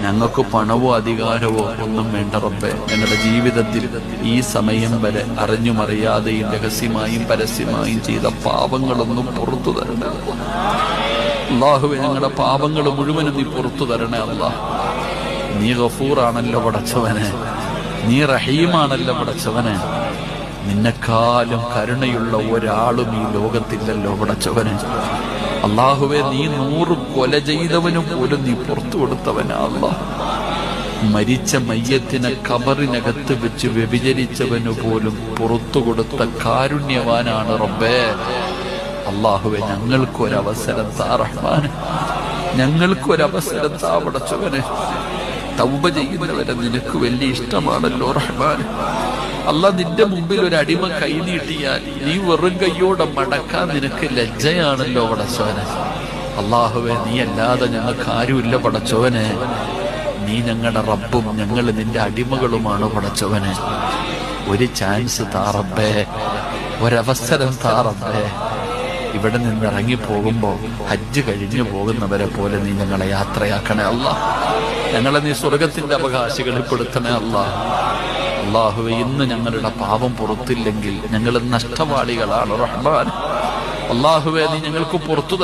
ഞങ്ങൾക്ക് പണവോ അധികാരവോ ഒന്നും വേണ്ട റബ്ബേ. ഞങ്ങളുടെ ജീവിതത്തിൽ ഈ സമയം വരെ അറിഞ്ഞുമറിയാതെയും രഹസ്യമായും പരസ്യമായും ചെയ്ത പാപങ്ങളൊന്നും പുറത്തു തരണേ അല്ലാഹുവേ. ഞങ്ങളുടെ പാപങ്ങൾ മുഴുവനും നീ പുറത്തു തരണേ അല്ലാഹ്. നീ ഗഫൂറാണല്ലോ പടച്ചവനെ, നീ റഹീമാണല്ലോ പടച്ചവനെ. നിന്നെക്കാളും കരുണയുള്ള ഒരാളും ഈ ലോകത്തില്ലല്ലോ പടച്ചവനെ. അല്ലാഹുവേ, നീ 100 കൊല ചെയ്തവനും പോലും നീ പുറത്തു കൊടുത്തവനാ അല്ലാഹ്. മരിച്ച മയ്യത്തിനെ ഖബറിനകത്ത് വെച്ച് വ്യഭിചരിച്ചവനു പോലും പുറത്തു കൊടുത്ത കാരുണ്യവാനാണ് റബ്ബേ. അല്ലാഹുവേ, ഞങ്ങൾക്കൊരവസരം താ റഹ്മാനെ, ഞങ്ങൾക്കൊരവസരം താ പടച്ചവനെ. തൗബ ചെയ്യുന്നവരെ നിനക്ക് വലിയ ഇഷ്ടമാണല്ലോ റഹ്മാൻ. അല്ലാഹ്, നിന്റെ മുമ്പിൽ ഒരു അടിമ കൈ നീട്ടിയാൽ നീ വെറും കൈയോടെ മടക്കാൻ നിനക്ക് ലജ്ജയാണല്ലോ പടച്ചവനെ. അല്ലാഹുവേ, നീ അല്ലാതെ ഞങ്ങൾക്ക് ആരുമില്ല പടച്ചവനെ. നീ ഞങ്ങളുടെ റബ്ബും ഞങ്ങൾ നിന്റെ അടിമകളുമാണ് പടച്ചവനെ. ഒരു ചാൻസ് താ റബ്ബേ, ഒരവസരം താ റബ്ബേ. ഇവിടെ നിന്ന് ഇറങ്ങിപ്പോകുമ്പോൾ ഹജ്ജ് കഴിഞ്ഞു പോകുന്നവരെ പോലെ നീ ഞങ്ങളെ യാത്രയാക്കണേ അല്ലാഹ്. ഞങ്ങളെ നീ സ്വർഗത്തിന്റെ അവകാശികളിൽ പെടുത്തണേ അല്ലാഹ്. അല്ലാഹുവേ, ഇന്ന് ഞങ്ങളുടെ പാപം പുറത്തില്ലെങ്കിൽ ഞങ്ങൾ നഷ്ടവാളികളാണ് റഹ്മാൻ. അല്ലാഹുവേ, നീ ഞങ്ങൾക്ക് പുറത്തു